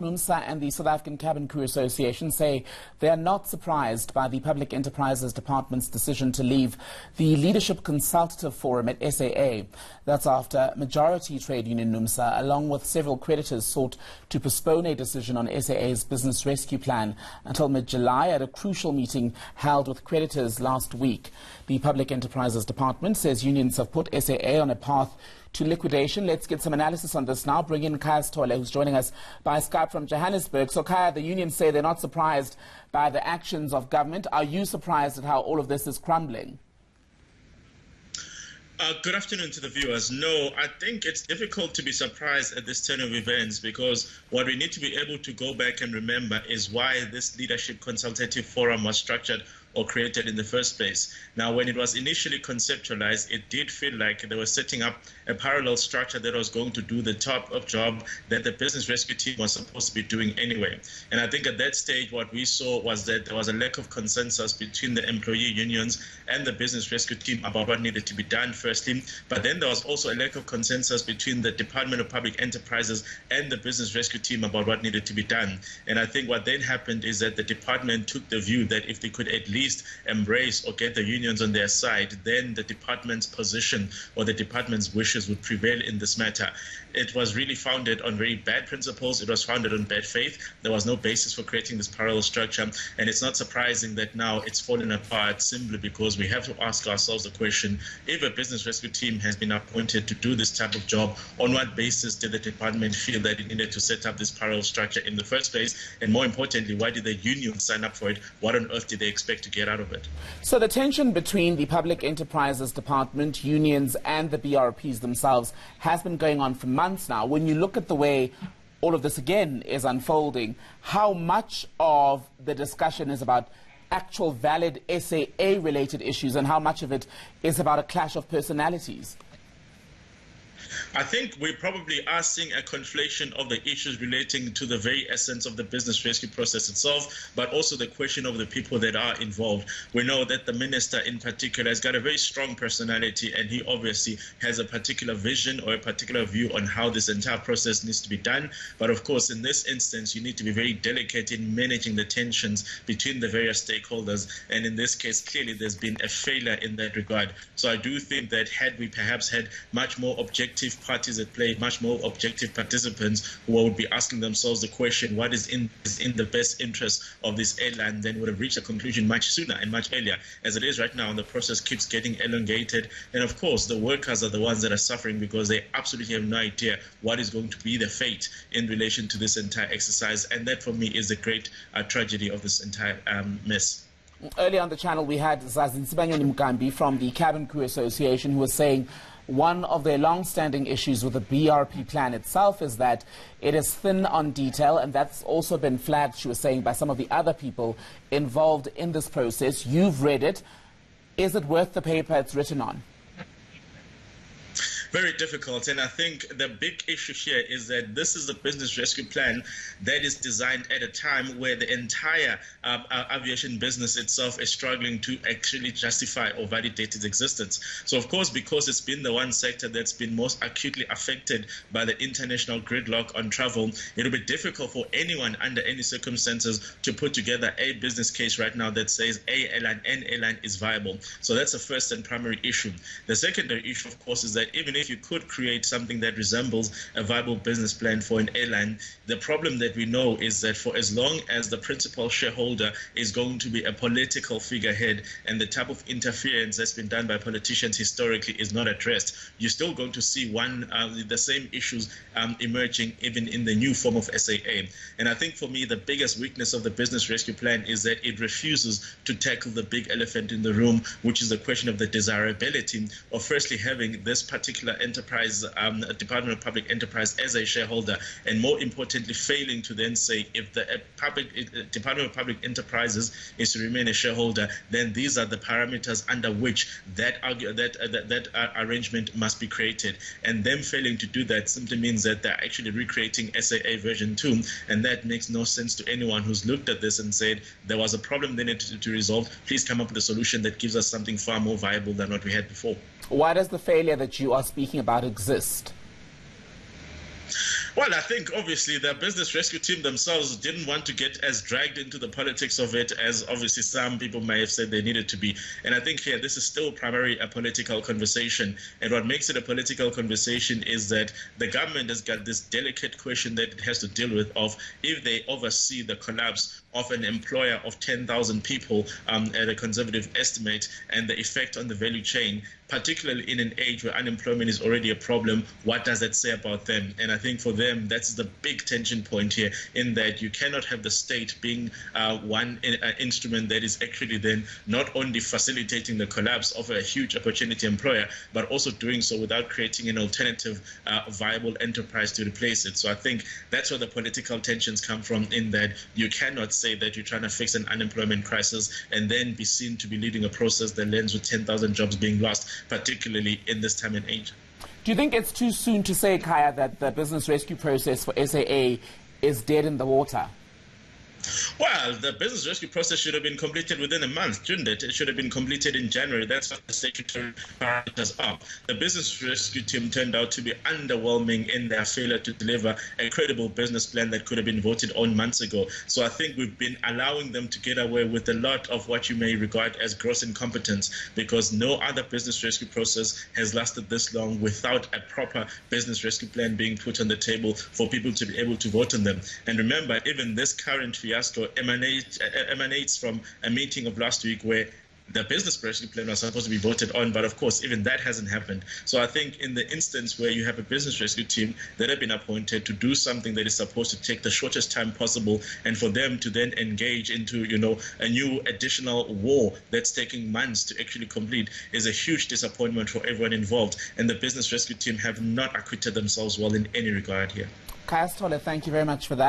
Numsa and the South African Cabin Crew Association say they are not surprised by the Public Enterprises Department's decision to leave the Leadership Consultative Forum at SAA. That's after majority trade union Numsa, along with several creditors, sought to postpone a decision on SAA's business rescue plan until mid-July at a crucial meeting held with creditors last week. The Public Enterprises Department says unions have put SAA on a path to liquidation. Let's get some analysis on this now. Bring in Kaya Stole, who's joining us by Skype from Johannesburg. So, Kaya, the unions say they're not surprised by the actions of government. Are you surprised at how all of this is crumbling? Good afternoon to the viewers. No, I think it's difficult to be surprised at this turn of events, because what we need to be able to go back and remember is why this Leadership Consultative Forum was structured or created in the first place. Now, when it was initially conceptualized, it did feel like they were setting up a parallel structure that was going to do the type of job that the business rescue team was supposed to be doing anyway. And I think at that stage, what we saw was that there was a lack of consensus between the employee unions and the business rescue team about what needed to be done, firstly. But then there was also a lack of consensus between the Department of Public Enterprises and the business rescue team about what needed to be done. And I think what then happened is that the department took the view that if they could at least embrace or get the unions on their side, then the department's position or the department's wishes would prevail in this matter. It was really founded on very bad principles. It was founded on bad faith. There was no basis for creating this parallel structure. And it's not surprising that now it's fallen apart, simply because we have to ask ourselves the question, if a business rescue team has been appointed to do this type of job, on what basis did the department feel that it needed to set up this parallel structure in the first place? And more importantly, why did the union sign up for it? What on earth did they expect to get out of it? So the tension between the Public Enterprises Department, unions and the BRPs themselves has been going on for months now. When you look at the way all of this again is unfolding, how much of the discussion is about actual valid SAA-related issues and how much of it is about a clash of personalities? I think we probably are seeing a conflation of the issues relating to the very essence of the business rescue process itself, but also the question of the people that are involved. We know that the minister in particular has got a very strong personality, and he obviously has a particular vision or a particular view on how this entire process needs to be done. But of course, in this instance, you need to be very delicate in managing the tensions between the various stakeholders. And in this case, clearly there's been a failure in that regard. So I do think that had we perhaps had much more objective parties at play, much more objective participants who would be asking themselves the question, what is in the best interest of this airline, then would have reached a conclusion much sooner and much earlier. As it is right now, the process keeps getting elongated. And of course, the workers are the ones that are suffering, because they absolutely have no idea what is going to be the fate in relation to this entire exercise. And that, for me, is the great tragedy of this entire mess. Earlier on the channel, we had Zazintsibanyoni Mugambi from the Cabin Crew Association, who was saying one of their long-standing issues with the BRP plan itself is that it is thin on detail, and that's also been flagged, she was saying, by some of the other people involved in this process. You've read it. Is it worth the paper it's written on? Very difficult. And I think the big issue here is that this is a business rescue plan that is designed at a time where the entire aviation business itself is struggling to actually justify or validate its existence. So, of course, because it's been the one sector that's been most acutely affected by the international gridlock on travel, it'll be difficult for anyone under any circumstances to put together a business case right now that says an airline is viable. So that's the first and primary issue. The secondary issue, of course, is that even if you could create something that resembles a viable business plan for an airline, the problem that we know is that for as long as the principal shareholder is going to be a political figurehead and the type of interference that's been done by politicians historically is not addressed, you're still going to see the same issues emerging even in the new form of SAA. And I think for me, the biggest weakness of the business rescue plan is that it refuses to tackle the big elephant in the room, which is the question of the desirability of firstly having this particular enterprise, Department of Public Enterprise as a shareholder, and more importantly, failing to then say if the Department of Public Enterprises is to remain a shareholder, then these are the parameters under which that arrangement must be created. And them failing to do that simply means that they're actually recreating SAA version 2, and that makes no sense to anyone who's looked at this and said there was a problem they needed to resolve. Please come up with a solution that gives us something far more viable than what we had before. Why does the failure that you are speaking about exist? Well, I think obviously the business rescue team themselves didn't want to get as dragged into the politics of it as obviously some people may have said they needed to be. And I think here this is still primarily a political conversation. And what makes it a political conversation is that the government has got this delicate question that it has to deal with of if they oversee the collapse of an employer of 10,000 people at a conservative estimate and the effect on the value chain, particularly in an age where unemployment is already a problem, what does that say about them? And I think for them, that's the big tension point here, in that you cannot have the state being one instrument that is actually then not only facilitating the collapse of a huge opportunity employer, but also doing so without creating an alternative viable enterprise to replace it. So I think that's where the political tensions come from, in that you cannot say that you're trying to fix an unemployment crisis and then be seen to be leading a process that ends with 10,000 jobs being lost, particularly in this time and age. Do you think it's too soon to say, Kaya, that the business rescue process for SAA is dead in the water? Well, the business rescue process should have been completed within a month, shouldn't it? It should have been completed in January. That's what the statutory parameters are. The business rescue team turned out to be underwhelming in their failure to deliver a credible business plan that could have been voted on months ago. So I think we've been allowing them to get away with a lot of what you may regard as gross incompetence, because no other business rescue process has lasted this long without a proper business rescue plan being put on the table for people to be able to vote on them. And remember, even this current fiasco emanates from a meeting of last week where the business rescue plan was supposed to be voted on, but of course, even that hasn't happened. So I think in the instance where you have a business rescue team that have been appointed to do something that is supposed to take the shortest time possible, and for them to then engage into, a new additional war that's taking months to actually complete, is a huge disappointment for everyone involved. And the business rescue team have not acquitted themselves well in any regard here. Kaya Stole, thank you very much for that.